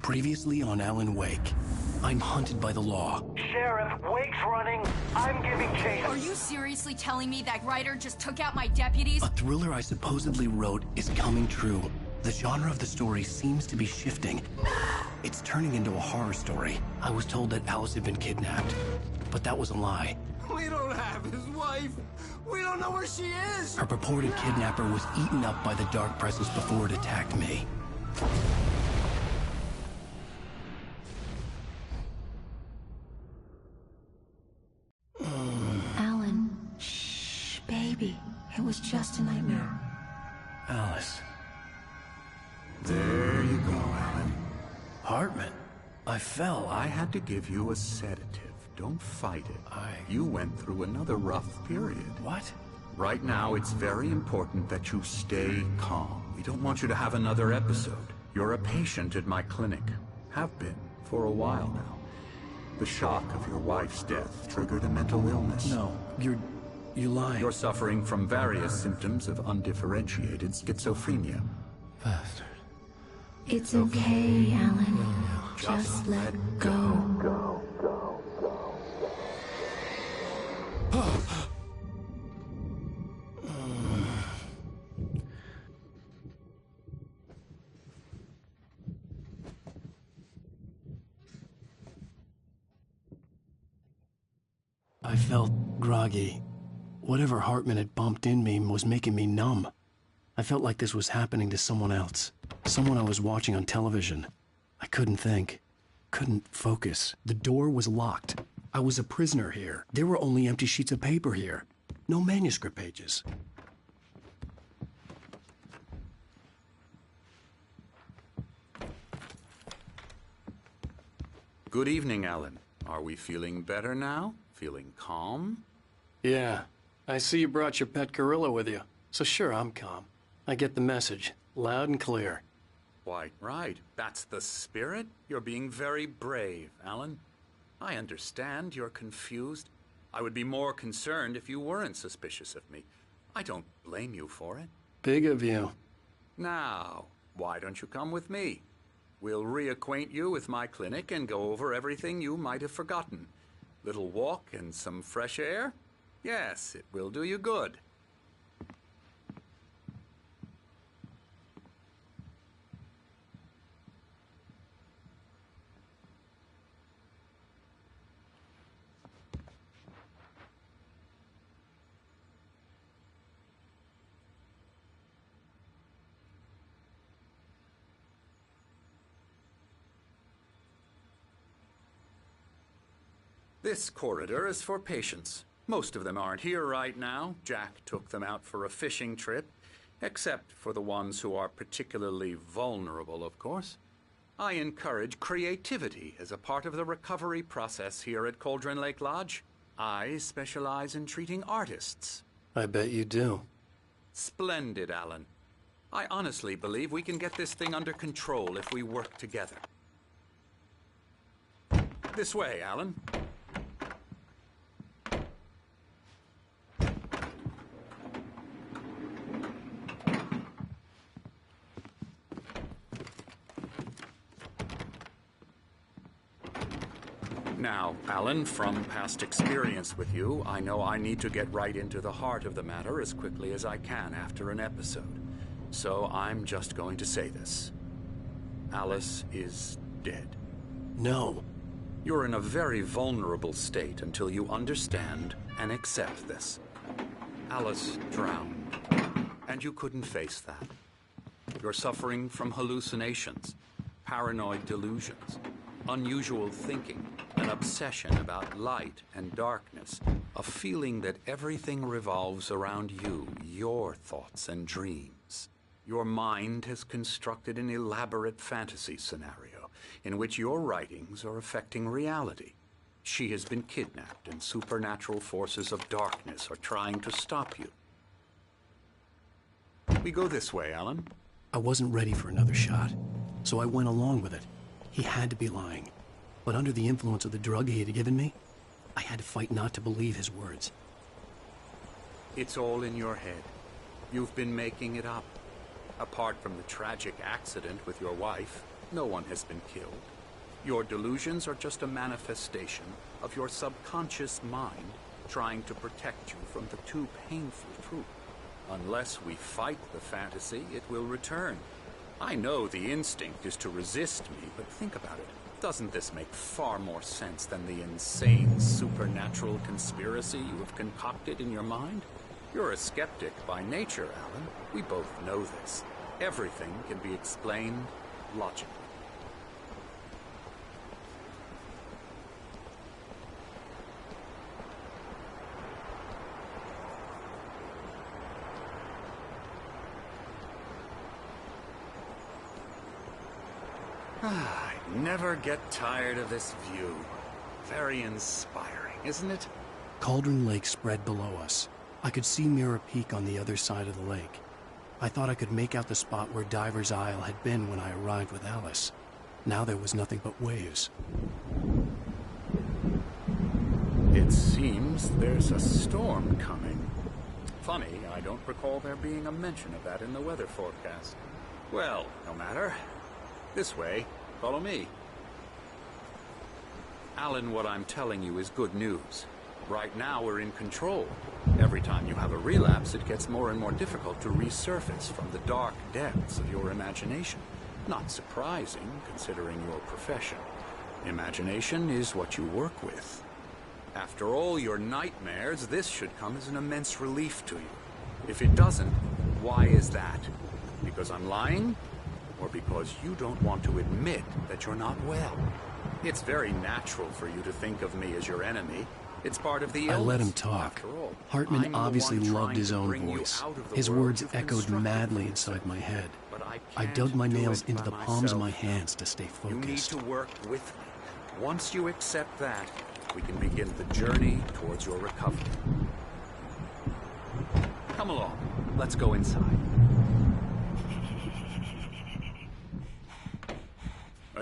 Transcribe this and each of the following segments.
Previously on Alan Wake. I'm hunted by the law. Sheriff, Wake's running. I'm giving chase. Are you seriously telling me that writer just took out my deputies? A thriller I supposedly wrote is coming true. The genre of the story seems to be shifting. It's turning into a horror story. I was told that Alice had been kidnapped, but that was a lie. We don't have his wife. We don't know where she is. Her purported kidnapper was eaten up by the dark presence before it attacked me. Alan, shh, baby. It was just a nightmare. Alice. There you go, Alan. Hartman. I fell. I had to give you a sedative. Don't fight it. You went through another rough period. What? Right now, it's very important that you stay calm. We don't want you to have another episode. You're a patient at my clinic. Have been for a while now. The shock of your wife's death triggered a mental illness. No, you're lying. You're suffering from various symptoms of undifferentiated schizophrenia. Bastard. It's okay, Alan. Just let go. I felt groggy. Whatever Hartman had bumped in me was making me numb. I felt like this was happening to someone else. Someone I was watching on television. I couldn't think. Couldn't focus. The door was locked. I was a prisoner here. There were only empty sheets of paper here. No manuscript pages. Good evening, Alan. Are we feeling better now? Feeling calm? Yeah. I see you brought your pet gorilla with you. So sure, I'm calm. I get the message. Loud and clear. Quite right. That's the spirit. You're being very brave, Alan. I understand you're confused. I would be more concerned if you weren't suspicious of me. I don't blame you for it. Big of you. Now, why don't you come with me? We'll reacquaint you with my clinic and go over everything you might have forgotten. Little walk and some fresh air? Yes, it will do you good. This corridor is for patients. Most of them aren't here right now. Jack took them out for a fishing trip, except for the ones who are particularly vulnerable, of course. I encourage creativity as a part of the recovery process here at Cauldron Lake Lodge. I specialize in treating artists. I bet you do. Splendid, Alan. I honestly believe we can get this thing under control if we work together. This way, Alan. Now, Alan, from past experience with you, I know I need to get right into the heart of the matter as quickly as I can after an episode. So I'm just going to say this. Alice is dead. No. You're in a very vulnerable state until you understand and accept this. Alice drowned, and you couldn't face that. You're suffering from hallucinations, paranoid delusions, unusual thinking, an obsession about light and darkness, a feeling that everything revolves around you, your thoughts and dreams. Your mind has constructed an elaborate fantasy scenario in which your writings are affecting reality. She has been kidnapped and supernatural forces of darkness are trying to stop you. We go this way, Alan. I wasn't ready for another shot, so I went along with it. He had to be lying. But under the influence of the drug he had given me, I had to fight not to believe his words. It's all in your head. You've been making it up. Apart from the tragic accident with your wife, No one has been killed. Your delusions are just a manifestation of your subconscious mind trying to protect you from the too painful truth. Unless we fight the fantasy, it will return. I know the instinct is to resist me, but think about it. Doesn't this make far more sense than the insane supernatural conspiracy you have concocted in your mind? You're a skeptic by nature, Alan. We both know this. Everything can be explained logically. I never get tired of this view. Very inspiring, isn't it? Cauldron Lake spread below us. I could see Mirror Peak on the other side of the lake. I thought I could make out the spot where Diver's Isle had been when I arrived with Alice. Now there was nothing but waves. It seems there's a storm coming. Funny, I don't recall there being a mention of that in the weather forecast. Well, no matter. This way. Follow me. Alan, what I'm telling you is good news. Right now we're in control. Every time you have a relapse, it gets more and more difficult to resurface from the dark depths of your imagination. Not surprising, considering your profession. Imagination is what you work with. After all your nightmares, this should come as an immense relief to you. If it doesn't, why is that? Because I'm lying? Or because you don't want to admit that you're not well? It's very natural for you to think of me as your enemy. It's part of the illness. I let him talk. Hartman obviously loved his own voice. His words echoed madly inside my head. I dug my nails into the palms of my hands to stay focused. You need to work with me. Once you accept that, we can begin the journey towards your recovery. Come along. Let's go inside.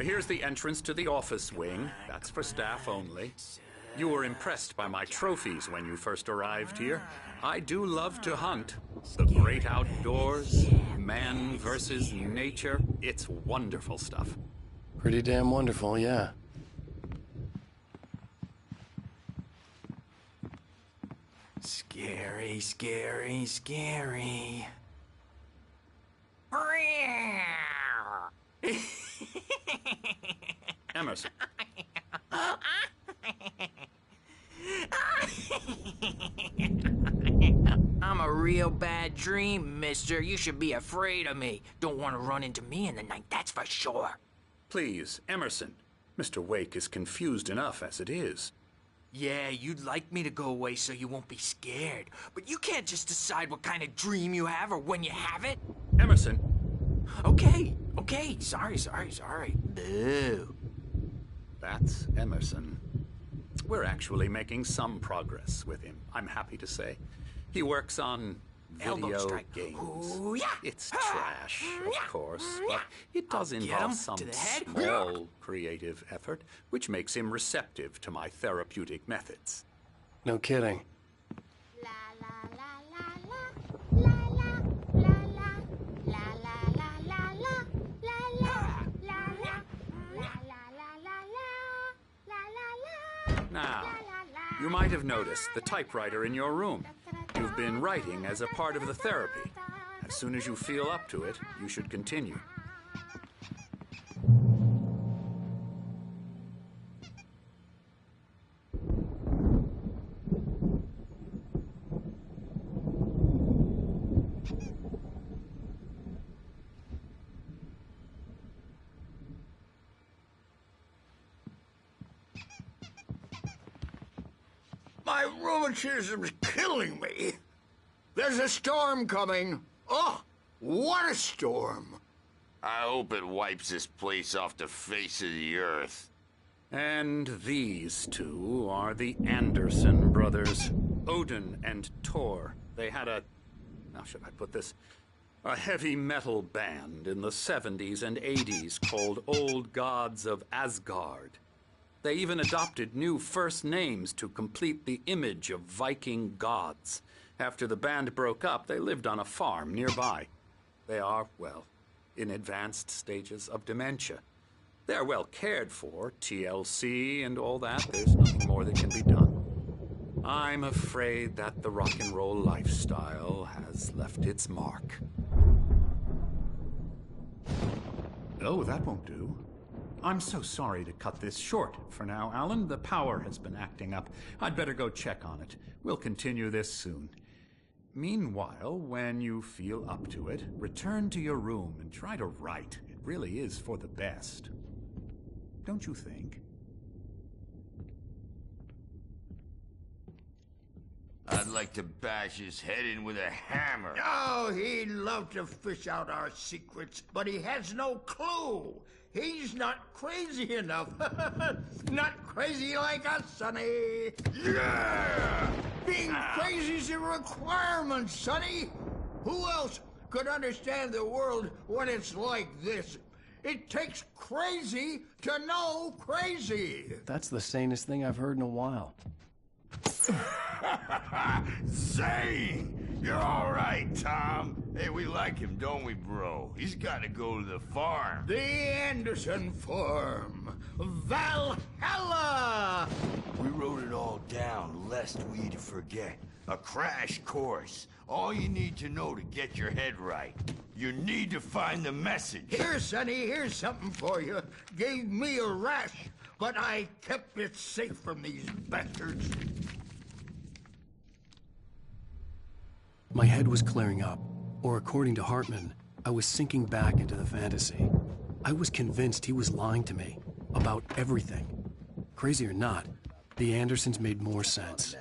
Here's the entrance to the office wing. That's for staff only. You were impressed by my trophies when you first arrived here. I do love to hunt. The great outdoors, man versus nature. It's wonderful stuff. Pretty damn wonderful, yeah. Scary, scary, scary. Emerson. I'm a real bad dream, mister. You should be afraid of me. Don't want to run into me in the night, that's for sure. Please, Emerson. Mr. Wake is confused enough as it is. Yeah, you'd like me to go away so you won't be scared. But you can't just decide what kind of dream you have or when you have it. Emerson. Okay. Sorry. Boo. That's Emerson. We're actually making some progress with him, I'm happy to say. He works on video games. Ooh, yeah. It's trash, of course, but it does involve some small creative effort, which makes him receptive to my therapeutic methods. No kidding. Now, you might have noticed the typewriter in your room. You've been writing as a part of the therapy. As soon as you feel up to it, you should continue. My rheumatism's killing me. There's a storm coming. Oh, what a storm. I hope it wipes this place off the face of the earth. And these two are the Anderson brothers, Odin and Thor. They had how should I put this? A heavy metal band in the 70s and 80s called Old Gods of Asgard. They even adopted new first names to complete the image of Viking gods. After the band broke up, they lived on a farm nearby. They are, well, in advanced stages of dementia. They're well cared for, TLC and all that. There's nothing more that can be done. I'm afraid that the rock and roll lifestyle has left its mark. Oh, that won't do. I'm so sorry to cut this short for now, Alan. The power has been acting up. I'd better go check on it. We'll continue this soon. Meanwhile, when you feel up to it, return to your room and try to write. It really is for the best. Don't you think? I'd like to bash his head in with a hammer. Oh, he'd love to fish out our secrets, but he has no clue. He's not crazy enough. Not crazy like us, Sonny. Yeah! Being crazy's a requirement, Sonny. Who else could understand the world when it's like this? It takes crazy to know crazy. That's the sanest thing I've heard in a while. Zane! You're all right, Tom. Hey, we like him, don't we, bro? He's got to go to the farm. The Anderson Farm. Valhalla! We wrote it all down, lest we forget. A crash course. All you need to know to get your head right. You need to find the message. Here, Sonny, here's something for you. Gave me a rash, but I kept it safe from these bastards. My head was clearing up, or according to Hartman, I was sinking back into the fantasy. I was convinced he was lying to me about everything. Crazy or not, the Andersons made more sense.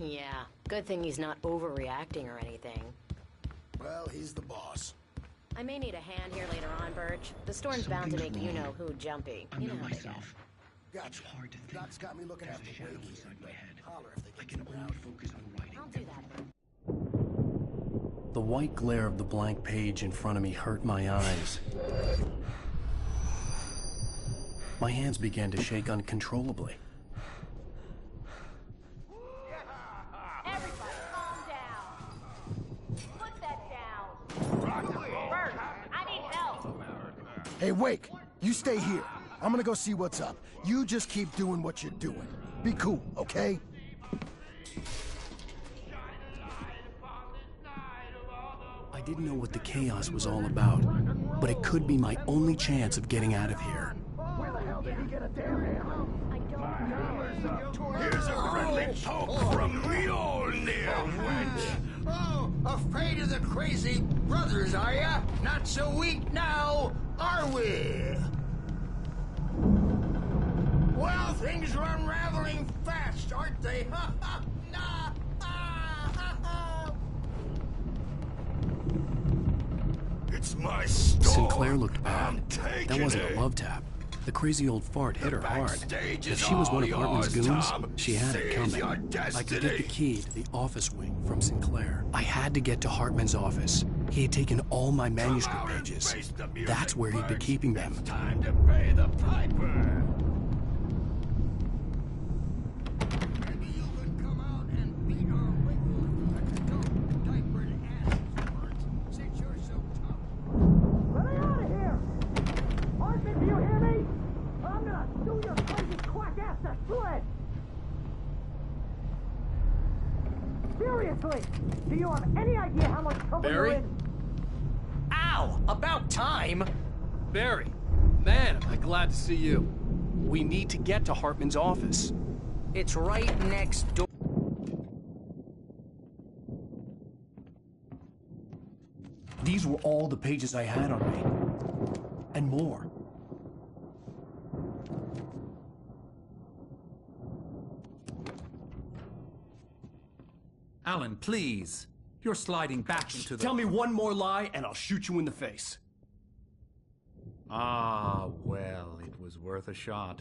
Yeah, good thing he's not overreacting or anything. Well, he's the boss. I may need a hand here later on, Birch. The storm's bound to make you-know-who jumpy. You know how they get. Gotcha. Doc's got me looking after Wake here, but holler if they can around. I'll do that. The white glare of the blank page in front of me hurt my eyes. My hands began to shake uncontrollably. Everybody, calm down. Put that down. Bert, I need help. Hey, Wake, you stay here. I'm gonna go see what's up. You just keep doing what you're doing. Be cool, okay? I didn't know what the chaos was all about, but it could be my only chance of getting out of here. Where the hell did he get a damn ammo? I don't know. Here's a friendly poke from Mjolnir, wench. Oh, afraid of the crazy brothers, are ya? Not so weak now, are we? Well, things are unraveling fast, aren't they? Nah. It's my store. Sinclair looked bad. I'm taking That wasn't it. a love tap. The crazy old fart hit her hard. backstage If is she was one of all Hartman's yours, goons, Tom. she had it Seize coming. your I could get the destiny. key to the office wing from Sinclair. I had to get to Hartman's office. He had taken all my manuscript Come out and pages. face the music, That's where he'd been Birch. keeping them. It's time to pay the piper. Maybe you could come out and beat our wiggle diapered asses, since you're so tough. Let me out of here! Arthur, do you hear me? I'm gonna sue your crazy quack ass to shreds! Seriously, do you have any idea how much trouble Barry? you're in? Ow! About time! Barry, man, am I glad to see you. We need to get to Hartman's office. It's right next door. These were all the pages I had on me. And more. Alan, please. You're sliding back into the... Tell me one more lie and I'll shoot you in the face. Ah, well, it was worth a shot.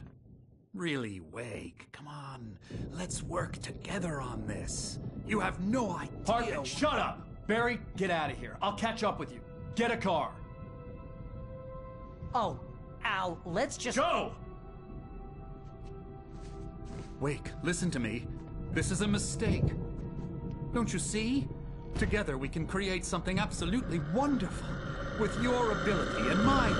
Really, Wake, come on. Let's work together on this. You have no idea... Hartman, shut up! Barry, get out of here. I'll catch up with you. Get a car. Oh, Al, let's just... Go! Wake, listen to me. This is a mistake. Don't you see? Together we can create something absolutely wonderful. With your ability and mine.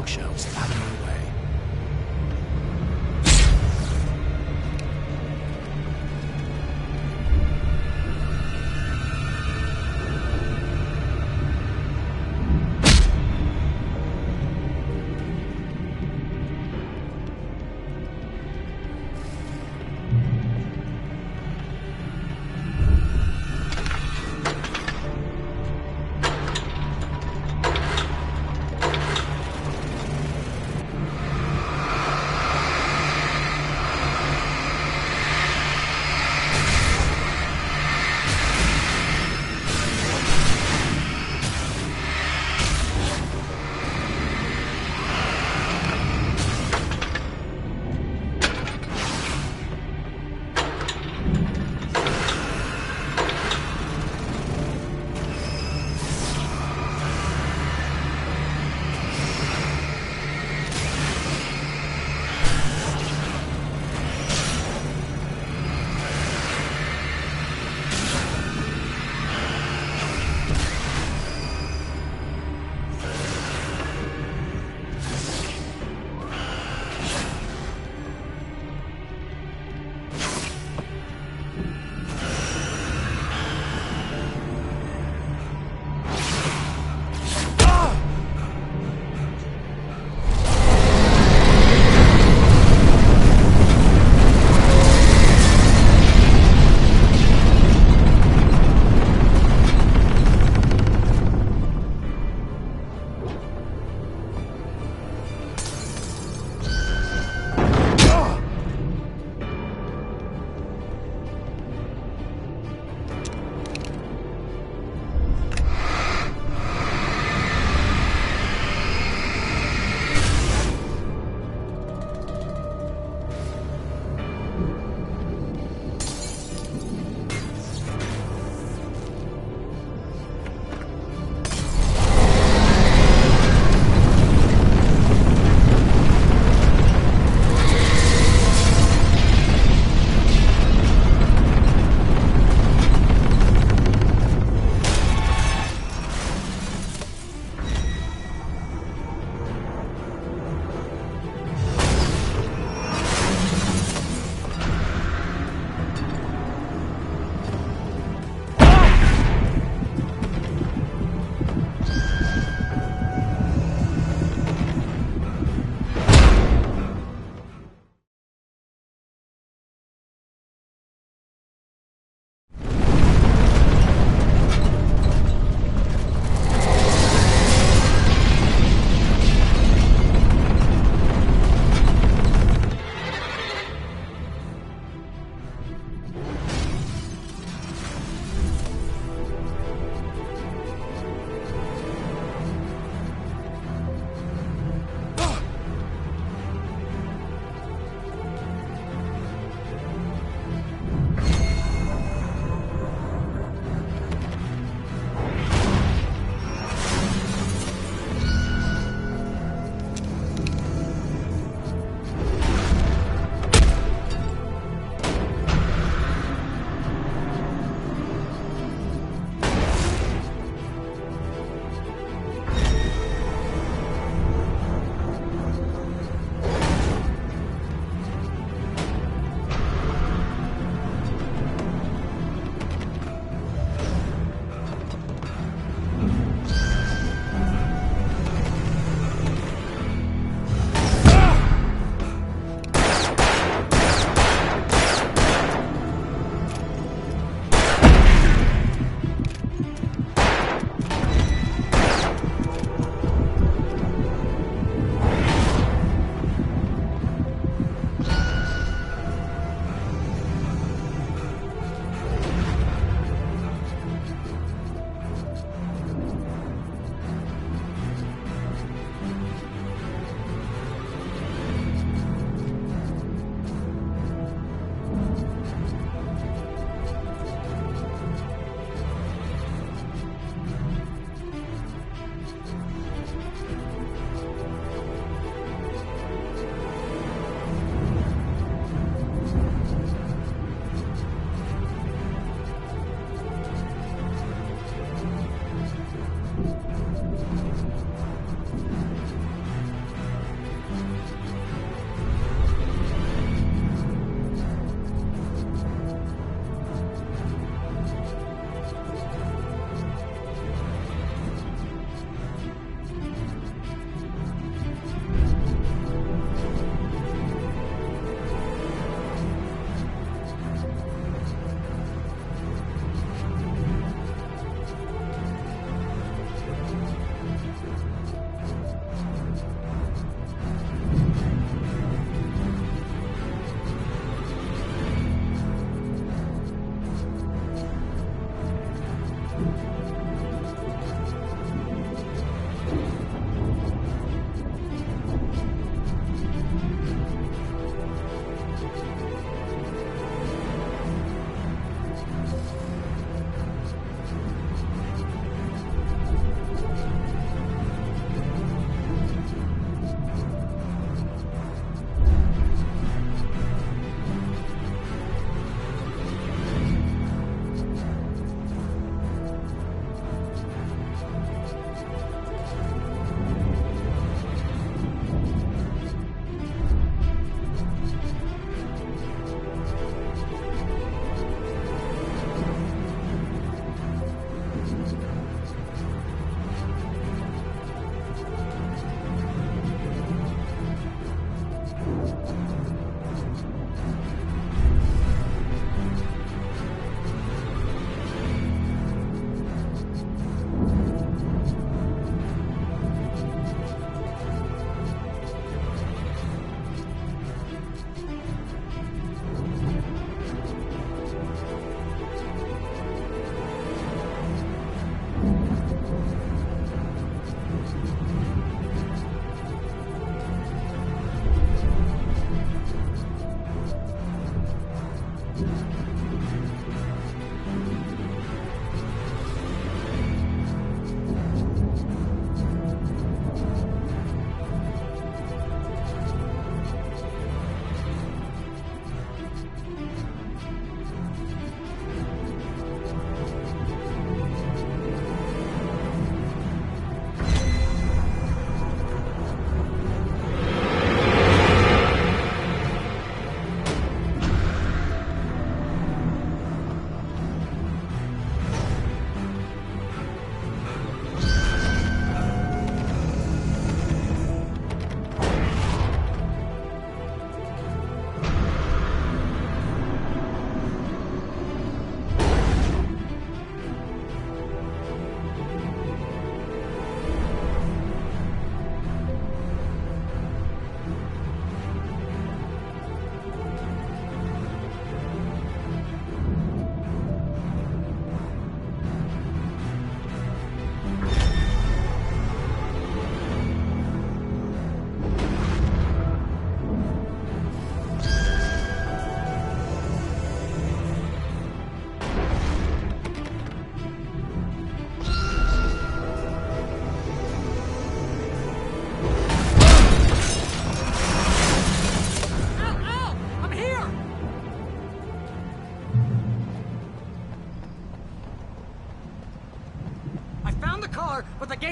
bookshelves out of my way.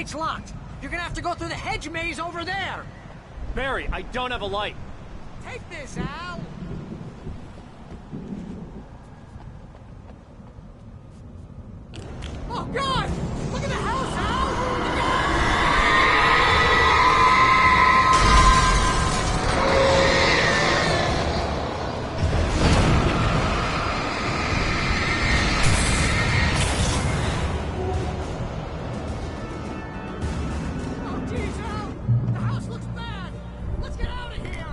gate's locked. You're gonna have to go through the hedge maze over there. Barry, I don't have a light. Take this, Al. Oh, God! Look at the house, Al! Oh, geez, Al! The house looks bad! Let's get out of here!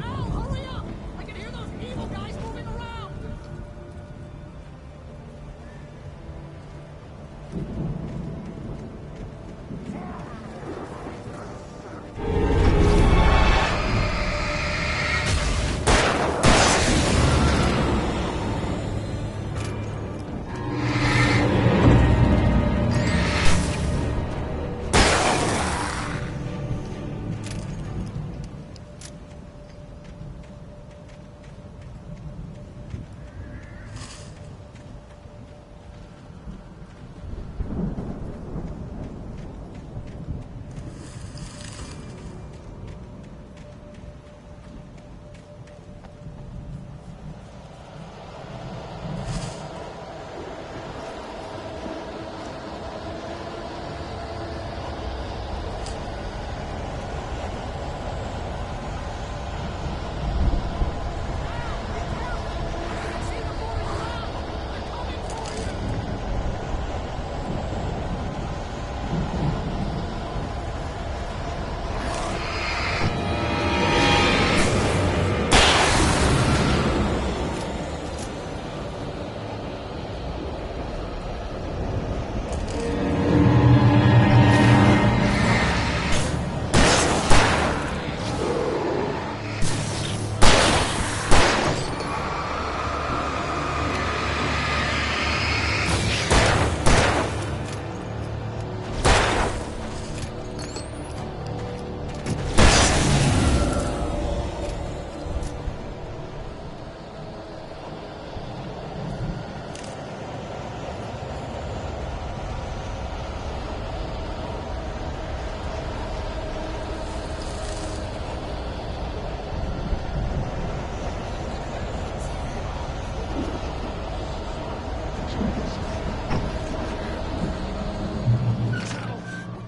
Al, hurry up! I can hear those evil guys moving around!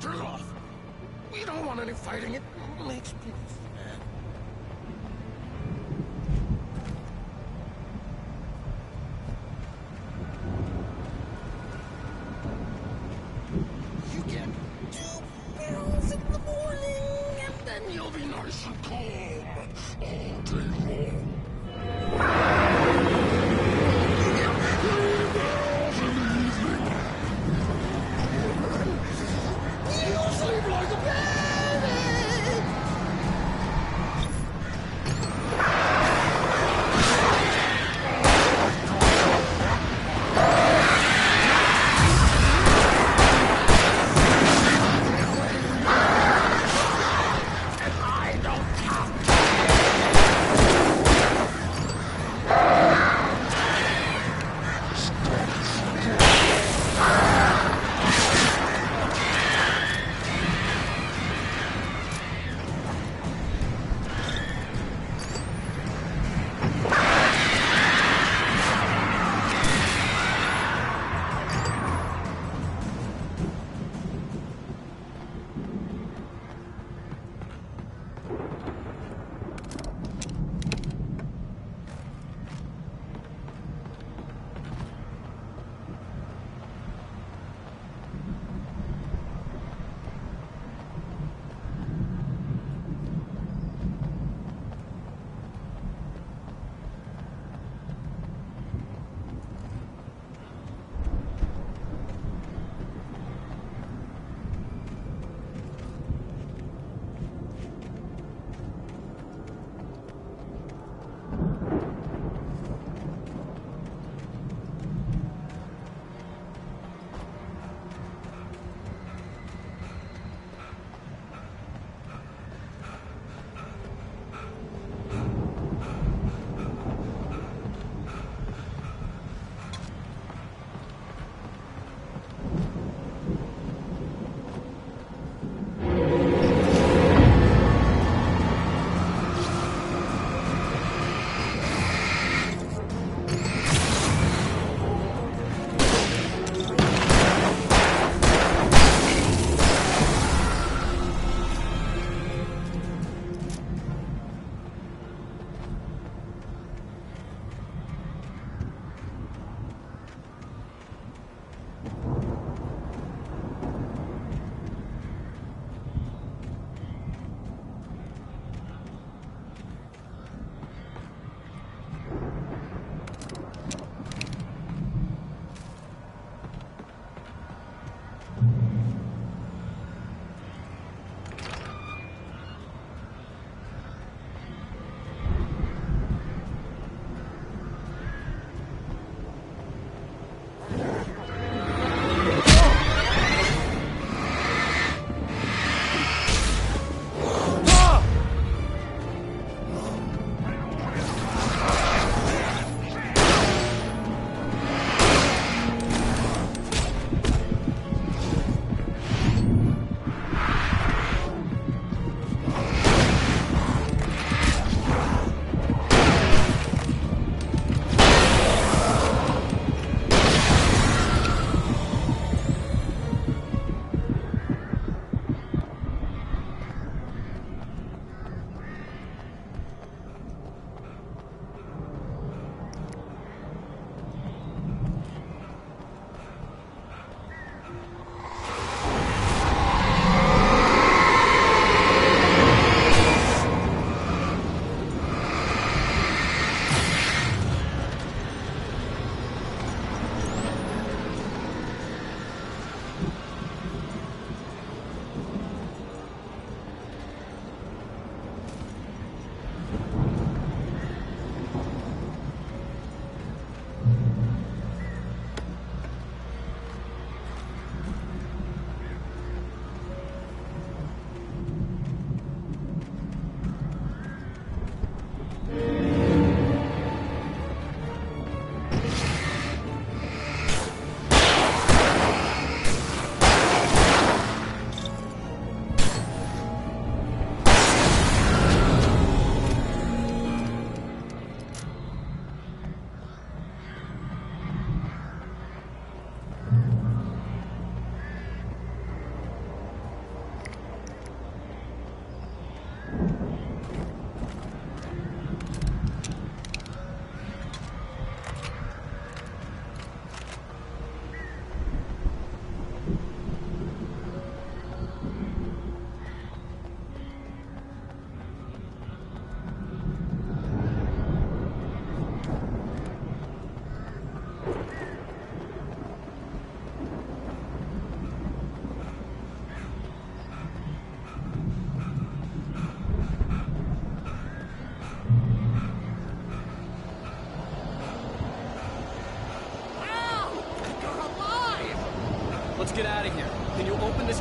Turn it off. We don't want any fighting. It makes people mad. You get 2 pills in the morning, and then you'll be nice and calm all day long. You get 3 pills in the evening. You sleep like a baby! And I don't count.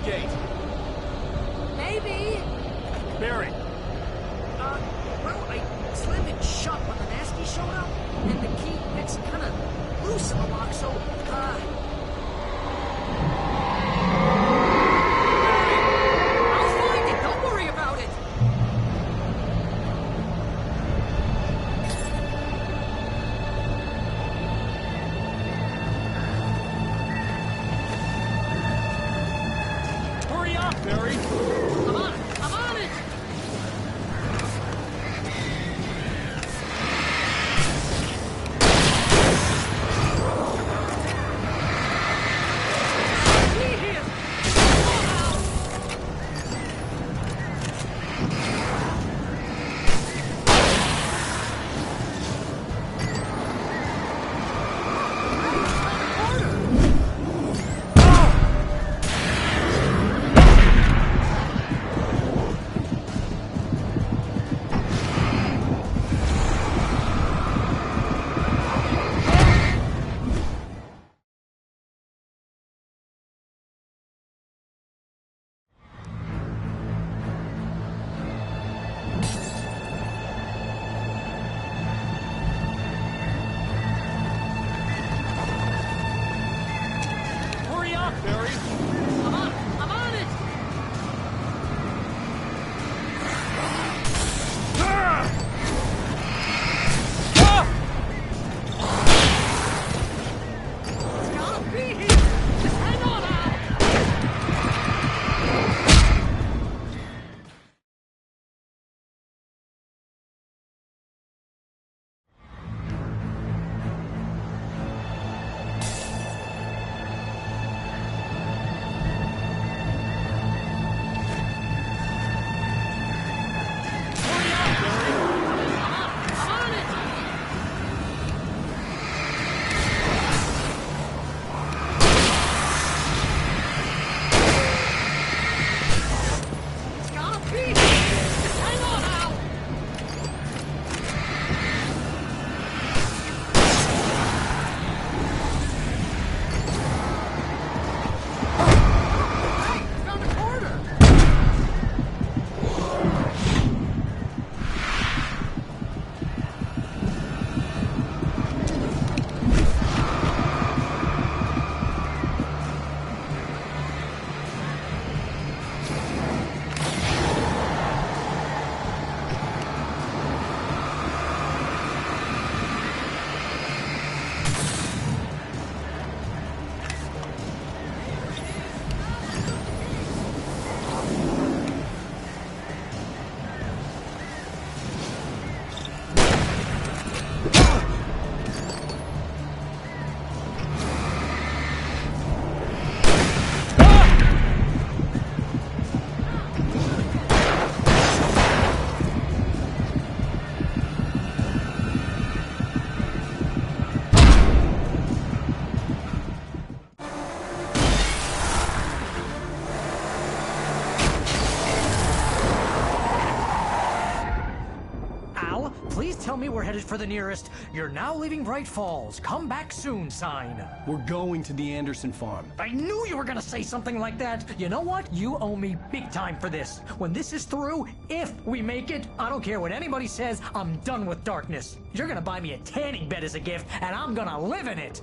gate. Maybe. Barry, Well, I slammed it shut when the nasty showed up, and the key gets kind of loose in the lock, so, I'll find it. Don't worry about it. hurry up, Barry. I'm on it. I'm on it. Hurry up, Barry. I'm on it. I'm on it. It's gotta be here. Just hang on, Al. I'm on it. It's gotta be here. Just hang on, Al. Hey, found a corner. Al, please tell me we're headed for the nearest "You're now leaving Bright Falls. Come back soon" sign. We're going to the Anderson farm. I knew you were gonna say something like that. You know what? You owe me big time for this. When this is through, if we make it, I don't care what anybody says, I'm done with darkness. You're gonna buy me a tanning bed as a gift, and I'm gonna live in it.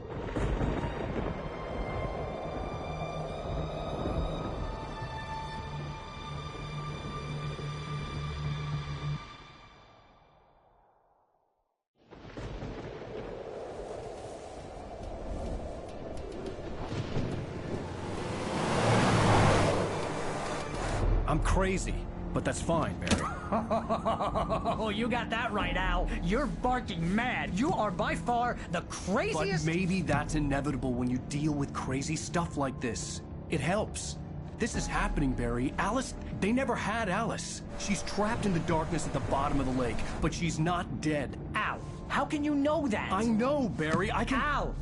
I'm crazy, but that's fine, Barry. Oh, you got that right, Al. You're barking mad. You are by far the But craziest. maybe that's inevitable when you deal with crazy stuff like this. It helps. This is happening, Barry. Alice, they never had Alice. She's trapped in the darkness at the bottom of the lake, but she's not dead. Al, how can you know that? I know, Barry. I can... Al,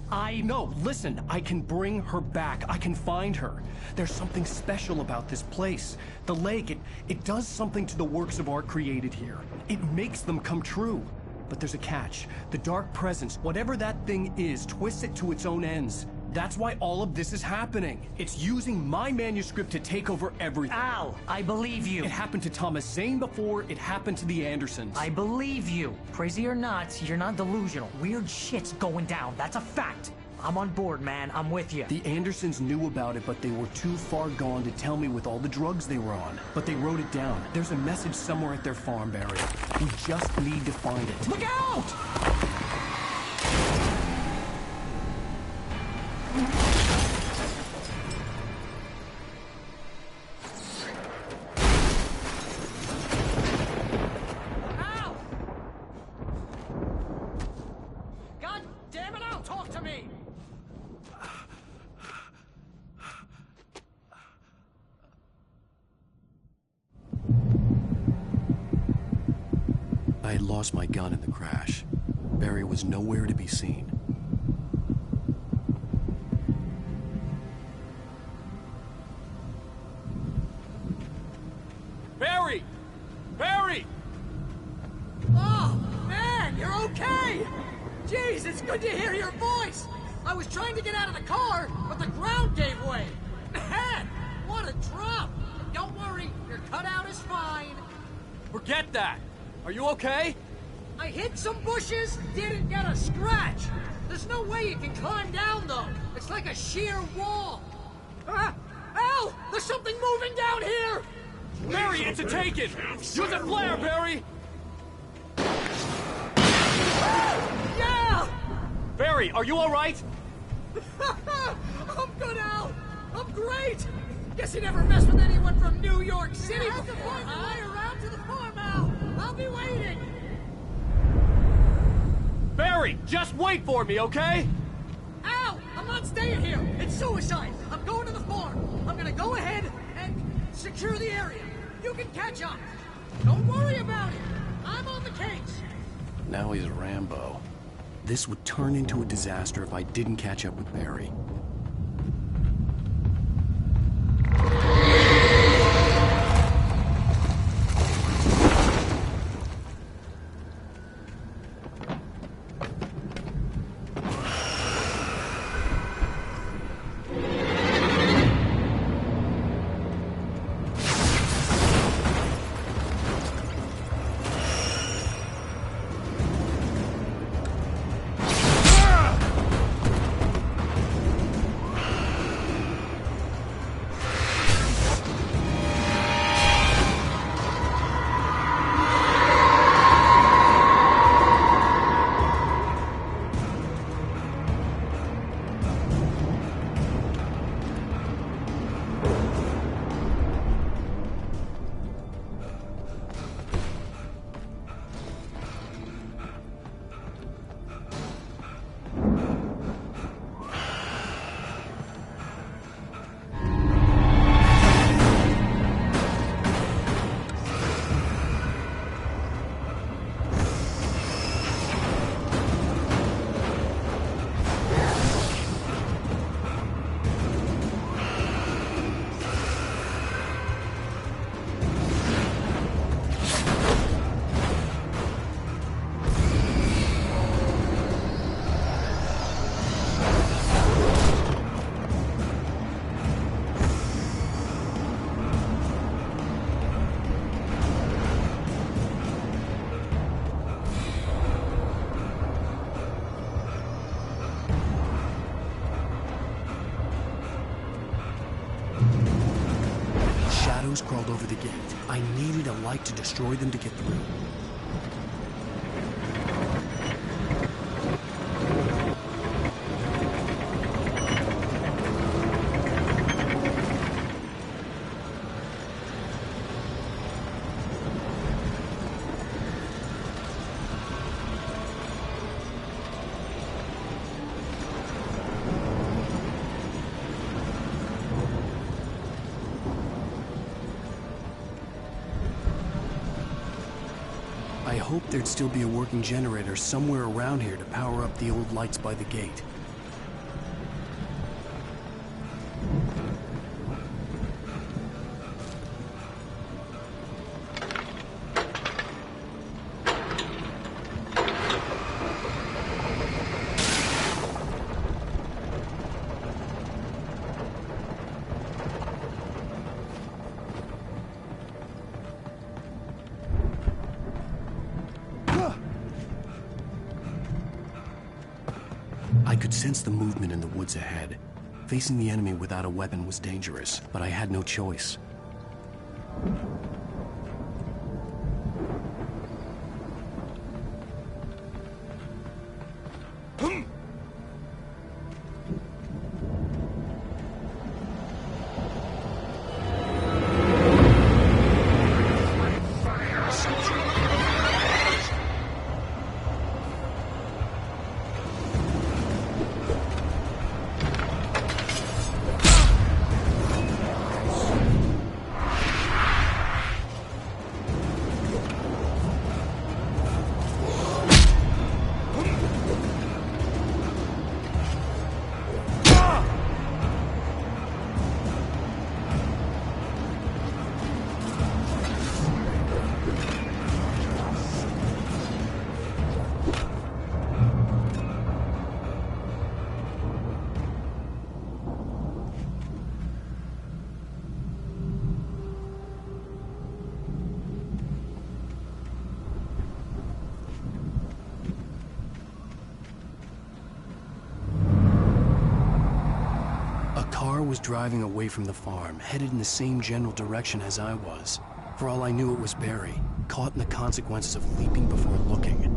No, listen. I can bring her back. I can find her. There's something special about this place. The lake, it does something to the works of art created here. It makes them come true. But there's a catch. The dark presence, whatever that thing is, twists it to its own ends. That's why all of this is happening. It's using my manuscript to take over everything. Al, I believe you. It happened to Thomas Zane before, it happened to the Andersons. I believe you. Crazy or not, you're not delusional. Weird shit's going down. That's a fact. I'm on board, man. I'm with you. The Andersons knew about it, but they were too far gone to tell me with all the drugs they were on. But they wrote it down. There's a message somewhere at their farm, Barry. We just need to find it. Look out! God damn it, Al, talk to me! I had lost my gun in the crash. Barry was nowhere to be seen. Barry! Barry! Oh, man, you're okay! Jeez, it's good to hear your voice! I was trying to get out of the car, but the ground gave way! Man, what a drop! Don't worry, your cutout is fine. Forget that! Are you okay? I hit some bushes, didn't get a scratch. There's no way you can climb down, though. It's like a sheer wall. Al! There's something moving down here! Barry, it's a taken! Use a flare, Barry! Yeah! Barry, are you alright? I'm good, Al! I'm great! Guess you never messed with anyone from New York City before, huh? Around to the farm, Al! I'll be waiting! Barry, just wait for me, okay? Al! I'm not staying here! It's suicide! I'm going to the farm! I'm gonna go ahead and secure the area. You can catch up. Don't worry about it. I'm on the case. Now he's Rambo. This would turn into a disaster if I didn't catch up with Barry. Shadows crawled over the gate. I needed a light to destroy them to get through. I hoped there'd still be a working generator somewhere around here to power up the old lights by the gate. could sense the movement in the woods ahead. Facing the enemy without a weapon was dangerous, but I had no choice. Was driving away from the farm, headed in the same general direction as I was. For all I knew, it was Barry, caught in the consequences of leaping before looking.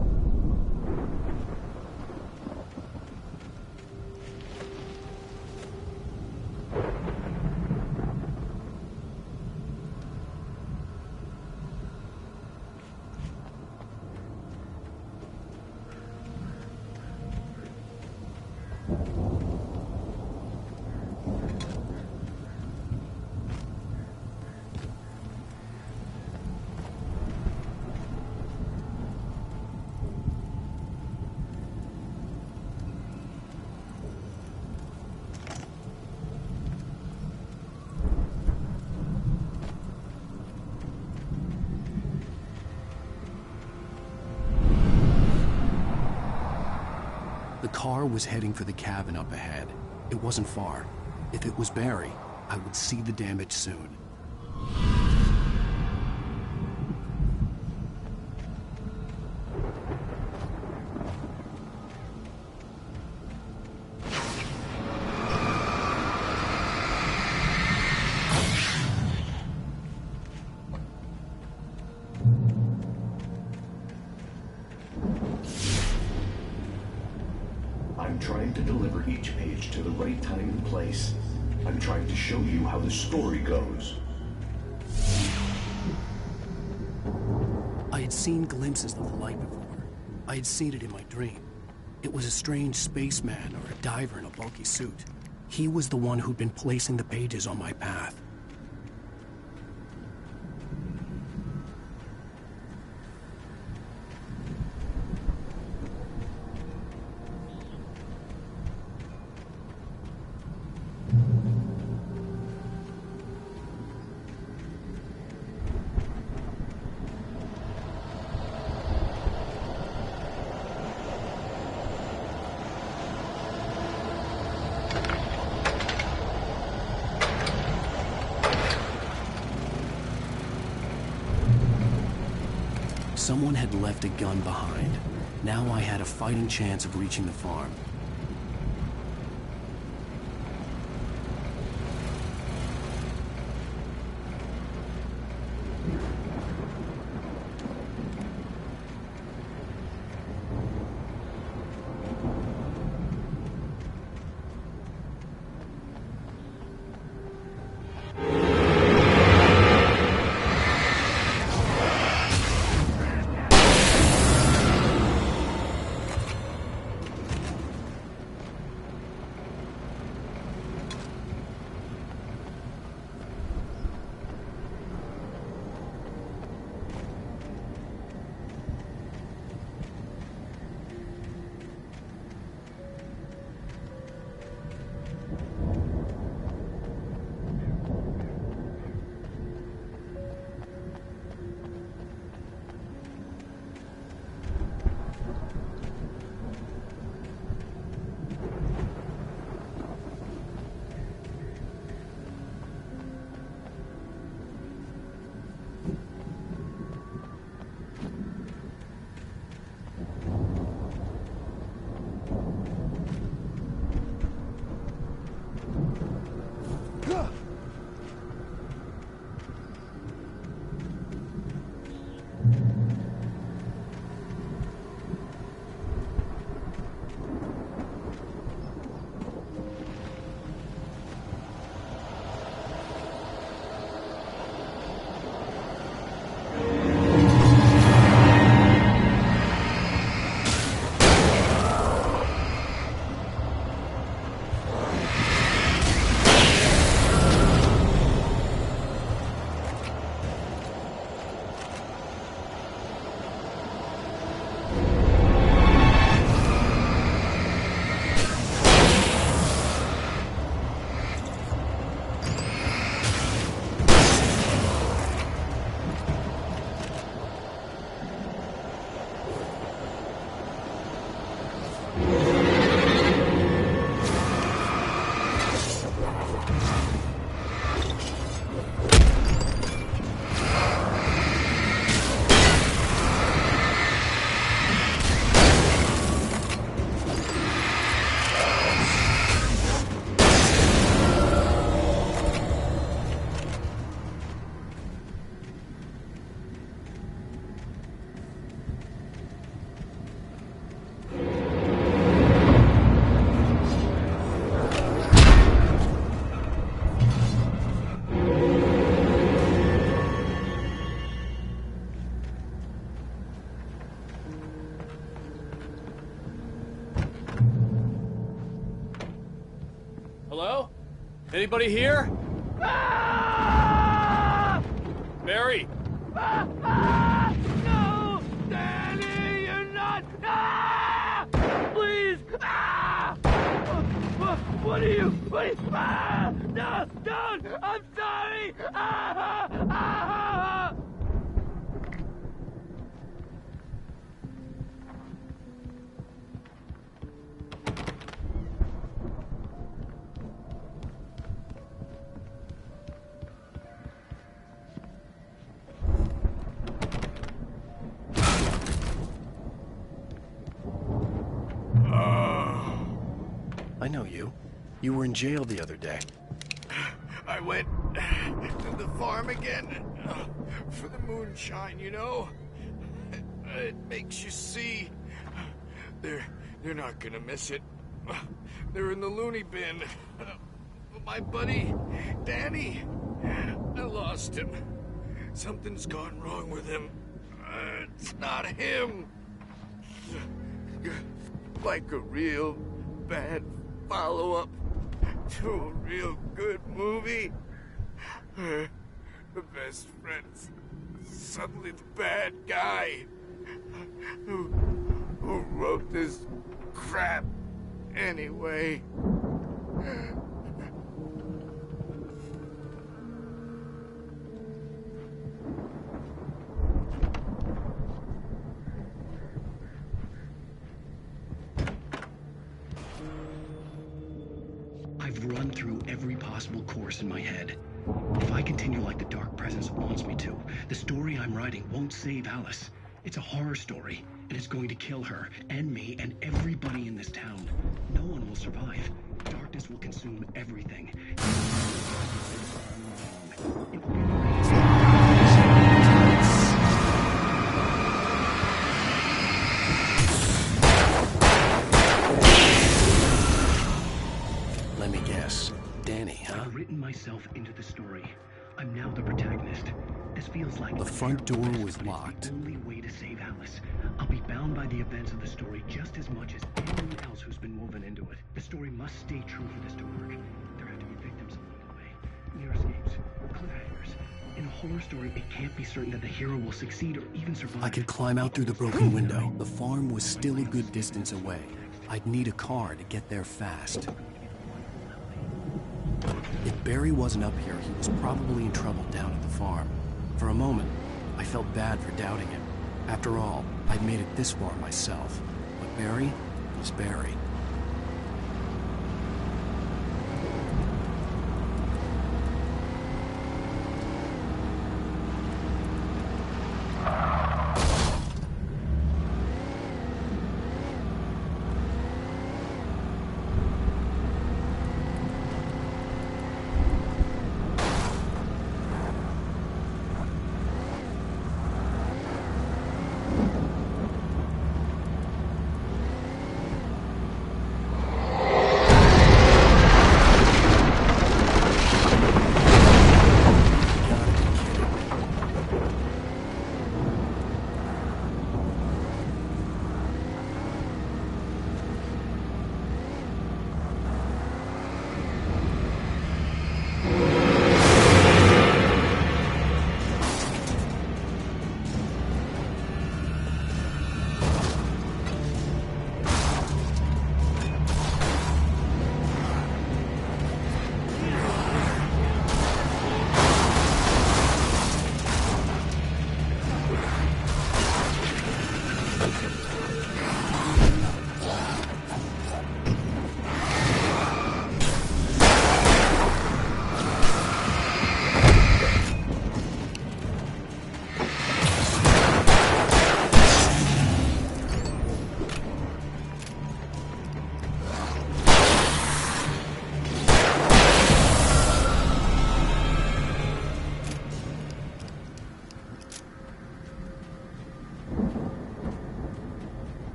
The car was heading for the cabin up ahead. It wasn't far. If it was Barry, I would see the damage soon. I'm trying to deliver each page to the right time and place. I'm trying to show you how the story goes. I had seen glimpses of the light before. I had seen it in my dream. It was a strange spaceman or a diver in a bulky suit. He was the one who'd been placing the pages on my path. Someone had left a gun behind. Now I had a fighting chance of reaching the farm. Hello? Anybody here? Barry! No! Danny, you're not! Please! What are you? No! Don't! I'm sorry! I know you. You were in jail the other day. I went to the farm again for the moonshine, you know? It makes you see. They're not gonna miss it. They're in the loony bin. My buddy, Danny, I lost him. Something's gone wrong with him. It's not him. Like a real bad follow-up to a real good movie. The best friend's suddenly the bad guy who wrote this crap anyway. I've run through every possible course in my head. If I continue like the Dark Presence wants me to, the story I'm writing won't save Alice. It's a horror story, and it's going to kill her, and me, and everybody in this town. No one will survive. Darkness will consume everything. It will be Let me guess. Danny, huh? I've written myself into the story. I'm now the protagonist. This feels like the front door was locked. The only way to save Alice. I'll be bound by the events of the story just as much as anyone else who's been woven into it. The story must stay true for this to work. There have to be victims along the way. Near escapes, cliffhangers. In a horror story, it can't be certain that the hero will succeed or even survive. I could climb out through the broken window. The farm was still a good distance away. I'd need a car to get there fast. If Barry wasn't up here, he was probably in trouble down at the farm. For a moment, I felt bad for doubting him. After all, I'd made it this far myself. But Barry was Barry.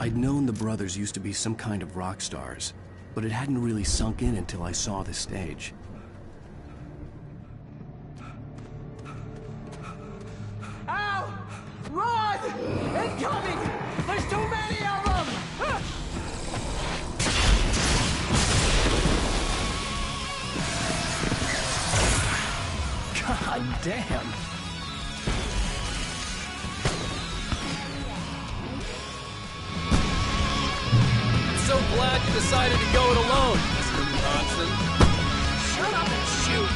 I'd known the brothers used to be some kind of rock stars, but it hadn't really sunk in until I saw the stage. Ow! Run! Incoming! There's too many of them! God damn! So glad you decided to go it alone, Mr. Bronson. Shut up and shoot!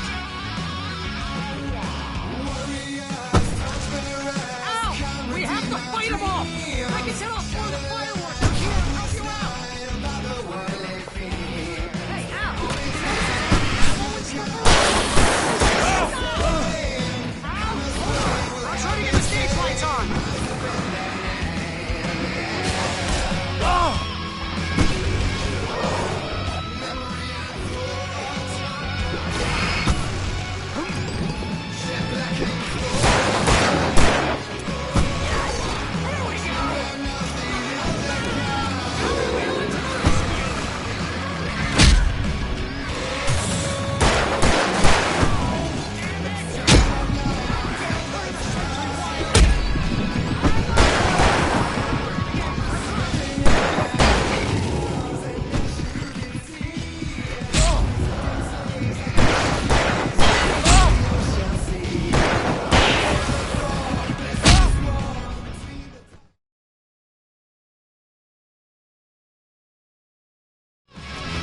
Ow! We have to fight them off! I can set off more of the fireworks! I'm here to help you out! Hey, ow! I'm trying to get the stage lights on!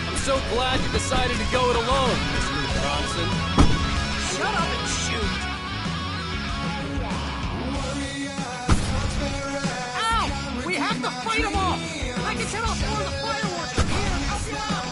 I'm so glad you decided to go it alone, Mr. Bronson. Shut up and shoot! Ow! We have to fight them off! I can set off more of the fireworks! I'm here to help you out!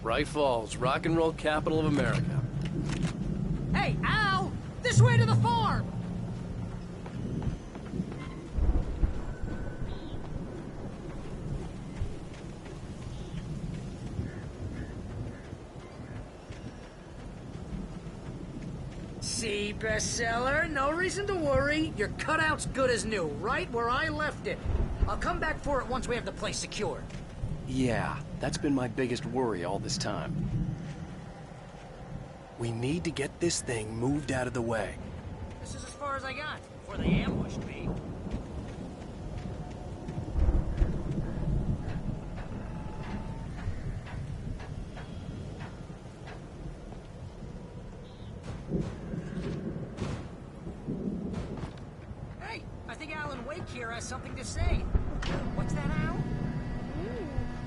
Bright Falls, rock and roll capital of America. Hey, Al! This way to the farm! See, bestseller, no reason to worry. Your cutout's good as new, right where I left it. I'll come back for it once we have the place secured. Yeah, that's been my biggest worry all this time. We need to get this thing moved out of the way. This is as far as I got before they ambushed me. Hey, I think Alan Wake here has something to say. What's that, Al?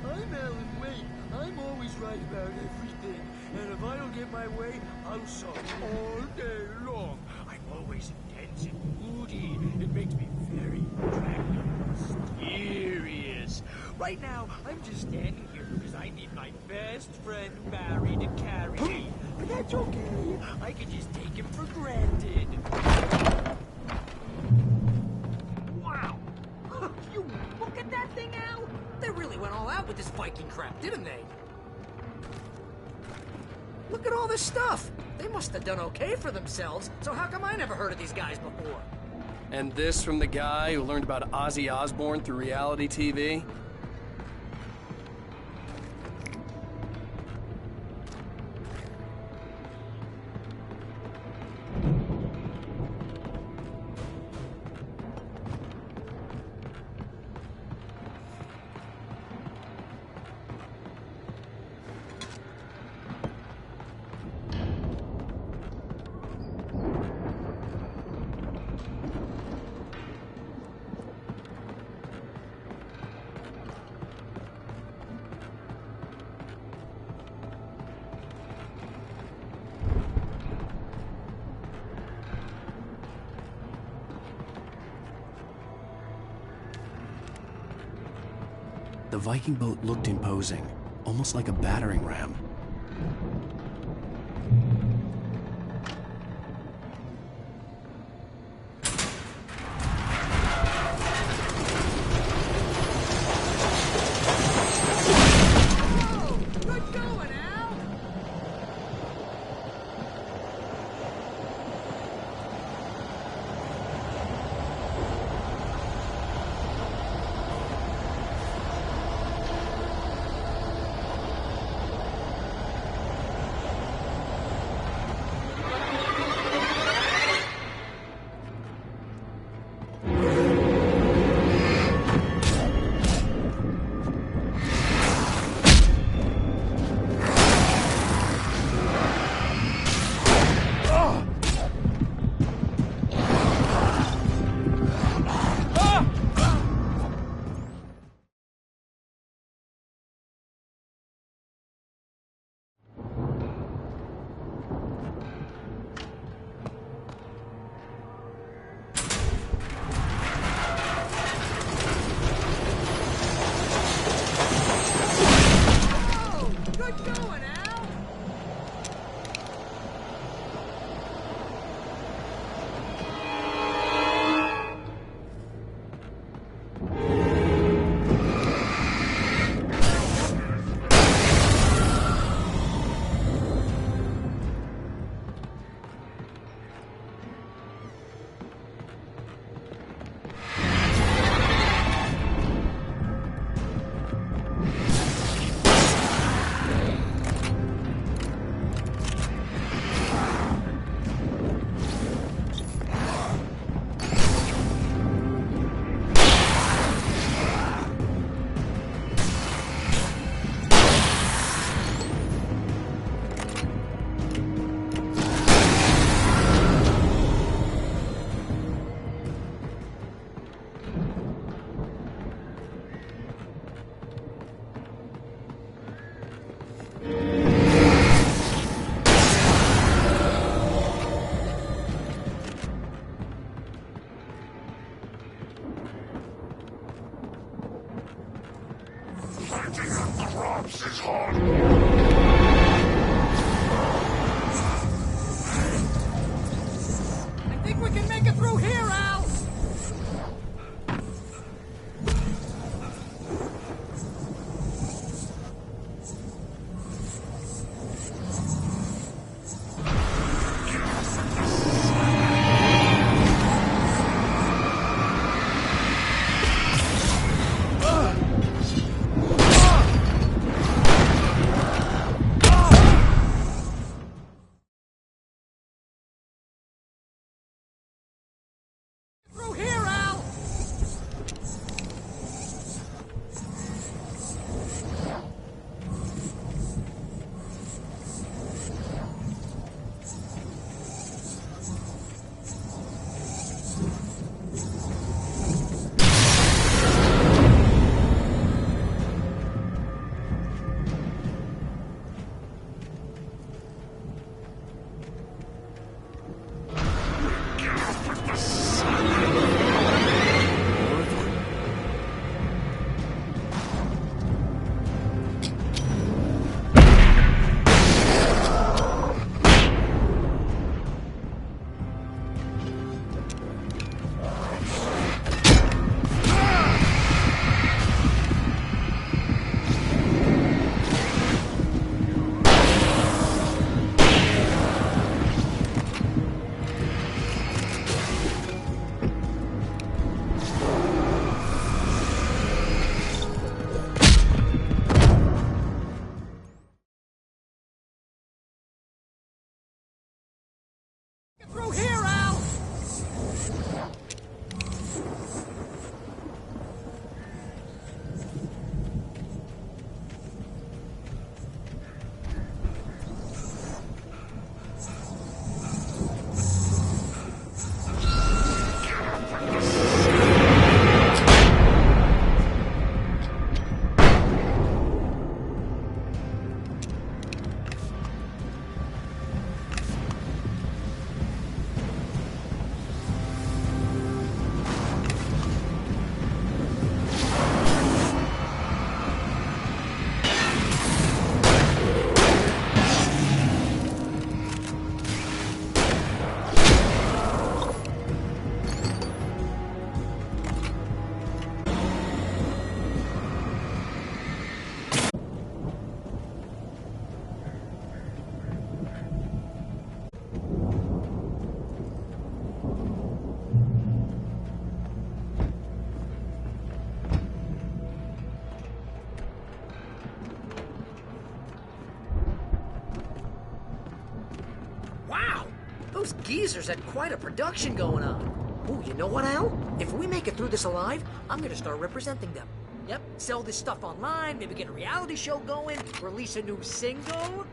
I'm Alan Wake. I'm always right about everything. And if I don't get my way, I'll sulk all day long. I'm always intense and moody. It makes me very attractive, mysterious. Right now, I'm just standing here because I need my best friend Barry to carry me. But that's okay. I can just take him for granted. Wow! You look at that thing, Al! They really went all out with this Viking crap, didn't they? Look at all this stuff! They must have done okay for themselves, so how come I never heard of these guys before? And this from the guy who learned about Ozzy Osbourne through reality TV? The Viking boat looked imposing, almost like a battering ram. Good going, Al! Those geezers had quite a production going on. Ooh, you know what, Al? If we make it through this alive, I'm gonna start representing them. Yep, sell this stuff online, maybe get a reality show going, release a new single.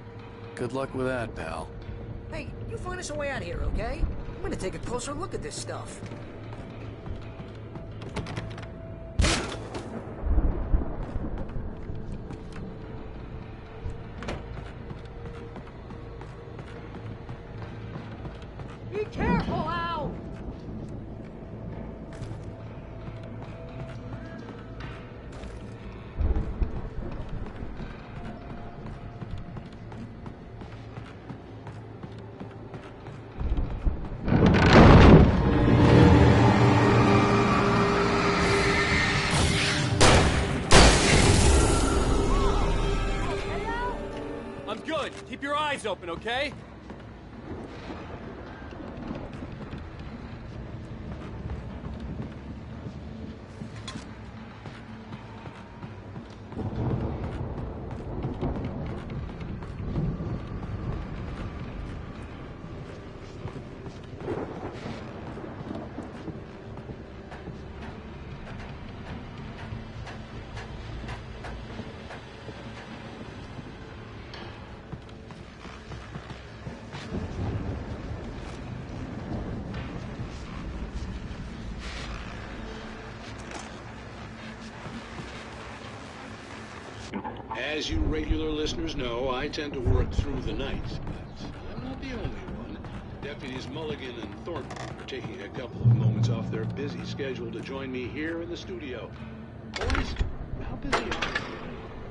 Good luck with that, pal. Hey, you find us a way out here, okay? I'm gonna take a closer look at this stuff. Be careful, Al! I'm good. Keep your eyes open, okay? As you regular listeners know, I tend to work through the night, but I'm not the only one. Deputies Mulligan and Thornton are taking a couple of moments off their busy schedule to join me here in the studio. Boys, how busy are you?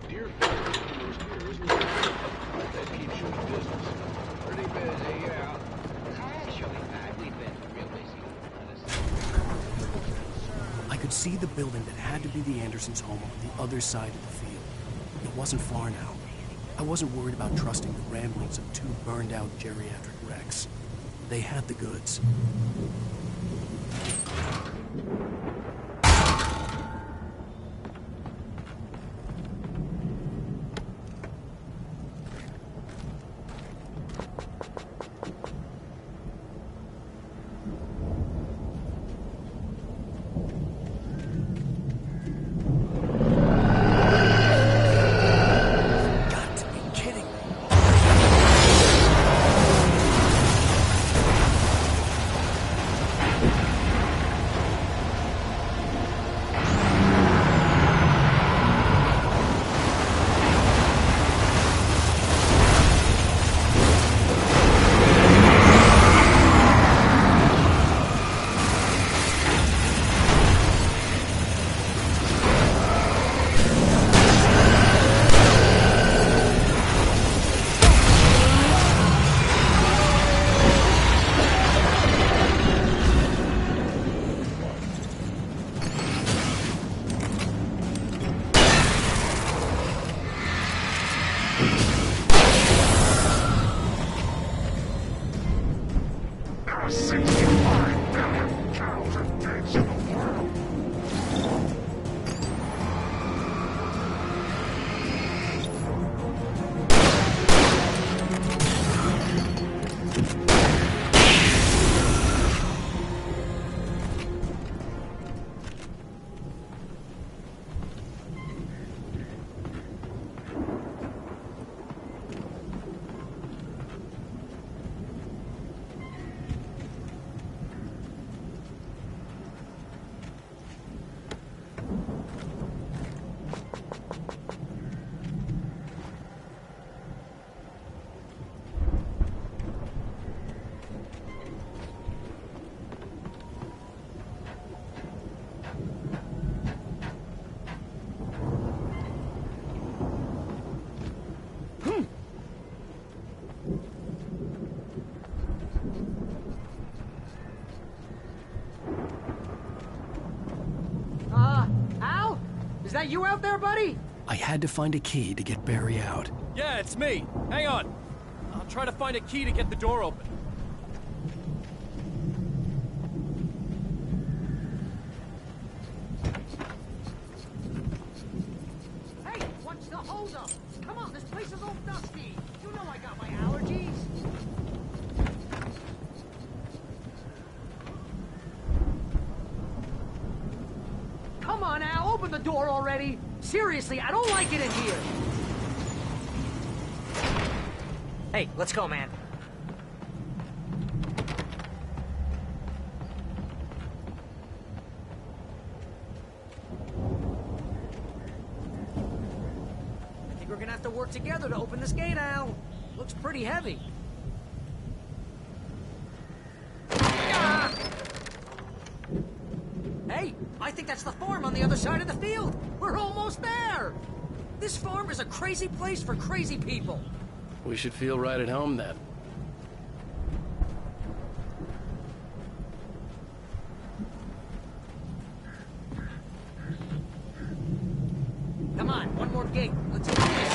Dear fellows, almost here, isn't it? That keeps you in business. Pretty busy, yeah. Actually, Pat, we've been real busy. I could see the building that had to be the Andersons' home on the other side of the field. It wasn't far now. I wasn't worried about trusting the ramblings of two burned-out geriatric wrecks. They had the goods. Al? Is that you out there, buddy? I had to find a key to get Barry out. Yeah, it's me. Hang on. I'll try to find a key to get the door open. Hey, what's the holdup? Come on, this place is all dusty. You know I got my allergies. open the door already? Seriously, I don't like it in here. Hey, let's go, man. I think we're gonna have to work together to open this gate, Al. Looks pretty heavy. Ah! Hey, I think that's the farm on the other side of the field. We're almost there. This farm is a crazy place for crazy people. We should feel right at home then. Come on, one more gate. Let's do this.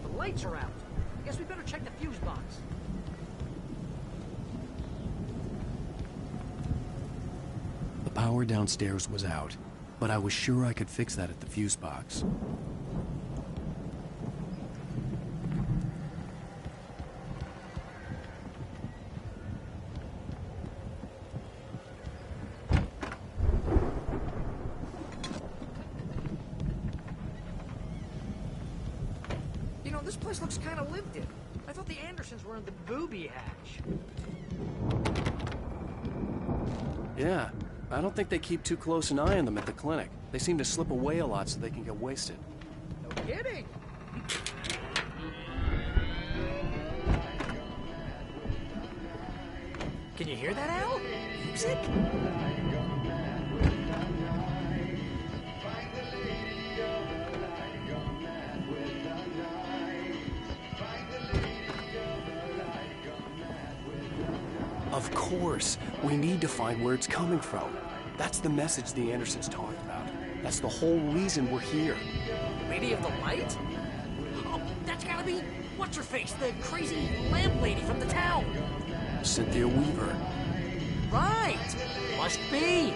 The lights are out. Guess we better check the fuse box. The power downstairs was out, but I was sure I could fix that at the fuse box. You know, this place looks kind of lived in. I thought the Andersons were in the booby hatch. Yeah, I don't think they keep too close an eye on them at the clinic. They seem to slip away a lot so they can get wasted. No kidding. Can you hear that, Al? Music? Of course, we need to find where it's coming from. That's the message the Andersons talked about. That's the whole reason we're here. Lady of the Light? Oh, that's gotta be what's-her-face, the crazy lamp lady from the town. Cynthia Weaver. Right! Must be!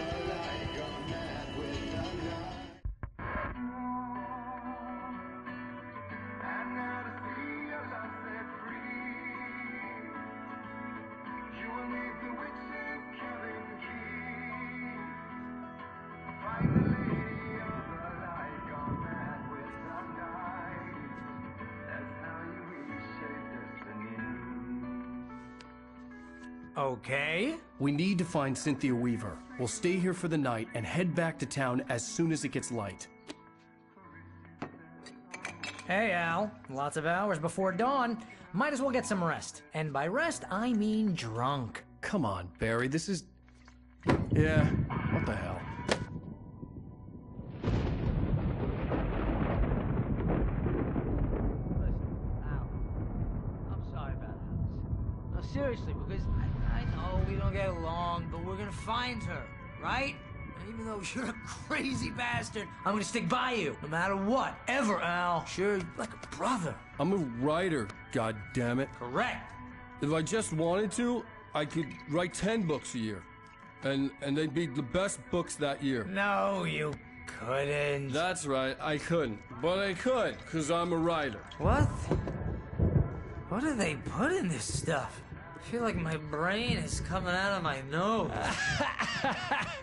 Okay. We need to find Cynthia Weaver. We'll stay here for the night and head back to town as soon as it gets light. Hey, Al. Lots of hours before dawn. Might as well get some rest. And by rest, I mean drunk. Come on, Barry, this is... Yeah, what the hell? I'm sorry about Alice. No, seriously, because I know we don't get along, but we're gonna find her, right? And even though you're a crazy bastard, I'm gonna stick by you, no matter what, ever, Al. Sure, like a brother. I'm a writer, goddammit. Correct. If I just wanted to, I could write 10 books a year. And they'd be the best books that year. No, you couldn't. That's right, I couldn't. But I could, because I'm a writer. What? What do they put in this stuff? I feel like my brain is coming out of my nose.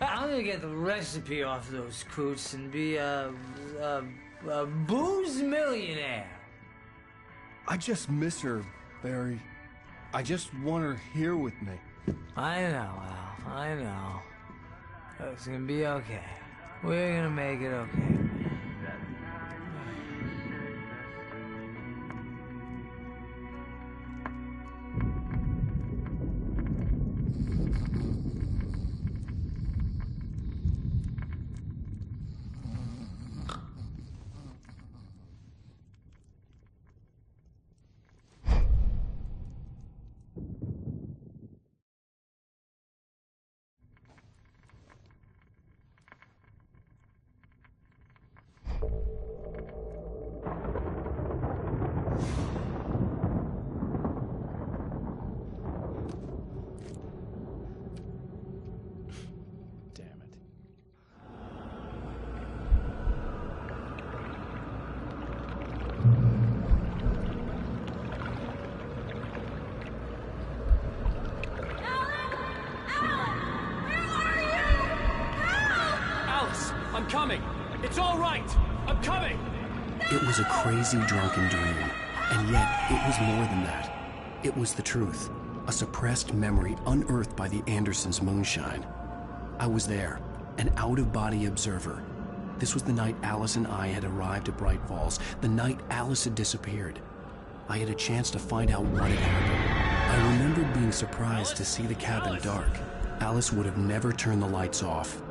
I'm gonna get the recipe off those coots and be a booze millionaire. I just miss her, Barry. I just want her here with me. I know, Al. I know. It's gonna be okay. We're gonna make it okay. I'm coming! It's all right! I'm coming! It was a crazy drunken dream, and yet it was more than that. It was the truth, a suppressed memory unearthed by the Andersons' moonshine. I was there, an out-of-body observer. This was the night Alice and I had arrived at Bright Falls, the night Alice had disappeared. I had a chance to find out what had happened. I remembered being surprised to see the cabin dark. Alice would have never turned the lights off.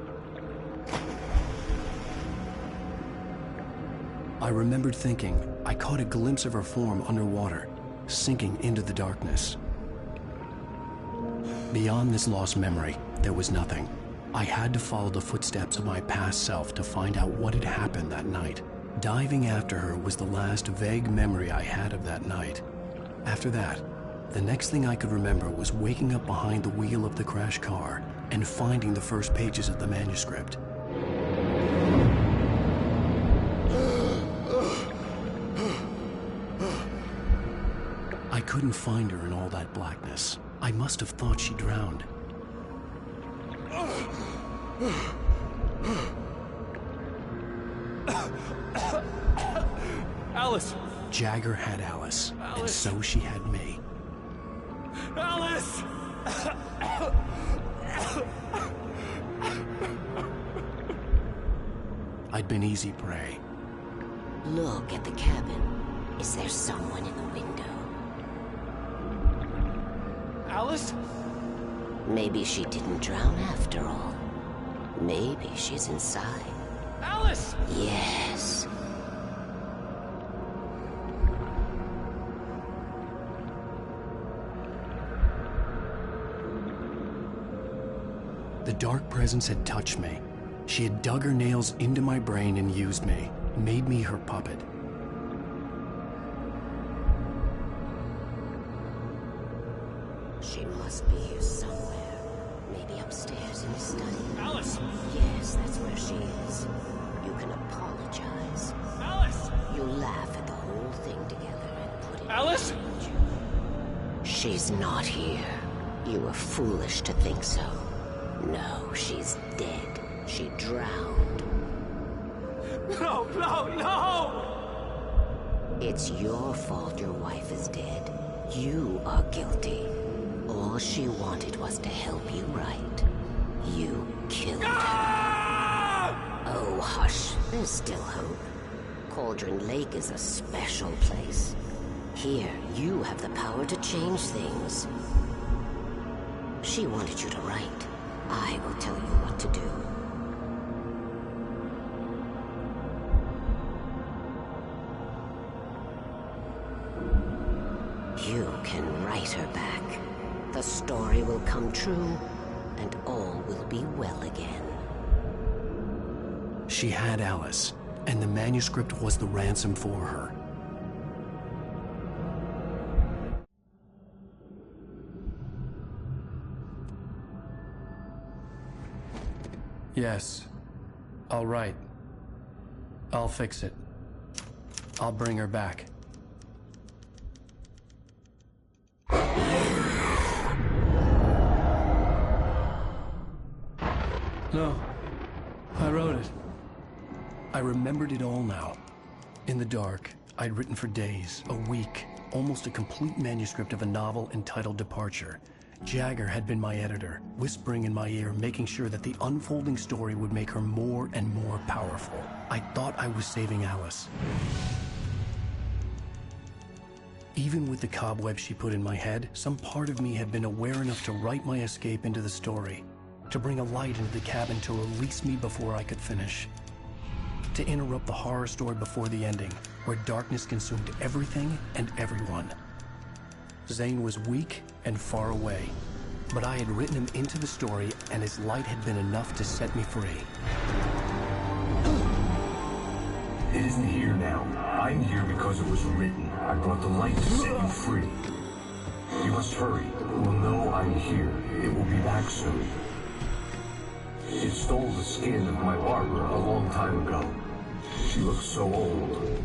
I remembered thinking I caught a glimpse of her form underwater, sinking into the darkness. Beyond this lost memory, there was nothing. I had to follow the footsteps of my past self to find out what had happened that night. Diving after her was the last vague memory I had of that night. After that, the next thing I could remember was waking up behind the wheel of the crashed car and finding the first pages of the manuscript. I couldn't find her in all that blackness. I must have thought she drowned. Alice! Jagger had Alice, and so she had me. Alice! I'd been easy prey. Look at the cabin. Is there someone in the window? Alice? Maybe she didn't drown after all. Maybe she's inside. Alice! Yes. The dark presence had touched me. She had dug her nails into my brain and used me, made me her puppet. She must be here somewhere. Maybe upstairs in the study. Alice! Yes, that's where she is. You can apologize. Alice! You laugh at the whole thing together and put it Alice! behind you. She's not here. You were foolish to think so. No, she's dead. She drowned. No, no, no! It's your fault your wife is dead. You are guilty. All she wanted was to help you right. You killed her. Oh, hush. There's still hope. Cauldron Lake is a special place. Here, you have the power to change things. She wanted you to write. I will tell you what to do. You can write her back. The story will come true, and all will be well again. She had Alice, and the manuscript was the ransom for her. Yes. I'll write. I'll fix it. I'll bring her back. No. I wrote it. I remembered it all now. In the dark, I'd written for days, a week, almost a complete manuscript of a novel entitled Departure. Jagger had been my editor, whispering in my ear, making sure that the unfolding story would make her more and more powerful. I thought I was saving Alice. Even with the cobwebs she put in my head, some part of me had been aware enough to write my escape into the story, to bring a light into the cabin to release me before I could finish, to interrupt the horror story before the ending, where darkness consumed everything and everyone. Zane was weak and far away, but I had written him into the story, and his light had been enough to set me free. It isn't here now. I'm here because it was written. I brought the light to set you free. You must hurry. It will know I'm here. It will be back soon. It stole the skin of my barber a long time ago. She looks so old.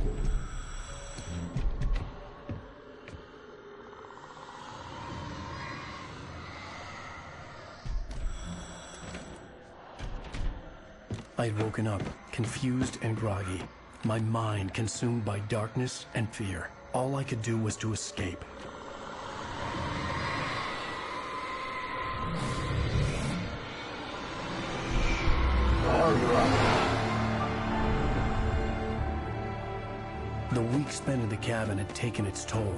I I had woken up, confused and groggy, my mind consumed by darkness and fear. All I could do was to escape. The week spent in the cabin had taken its toll.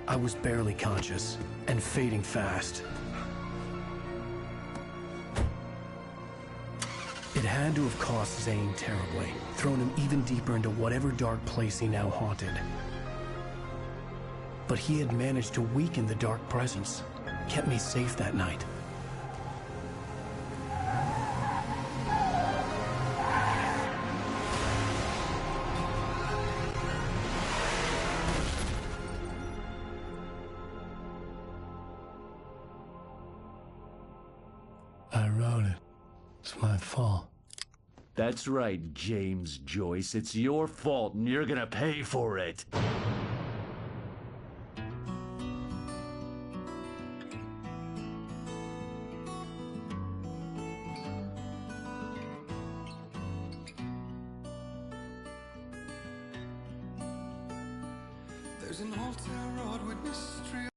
I was barely conscious, and fading fast. It had to have cost Zane terribly, thrown him even deeper into whatever dark place he now haunted. But he had managed to weaken the dark presence, kept me safe that night. I wrote it. It's my fault. That's right, James Joyce. It's your fault, and you're gonna pay for it. There's an old town road with mystery.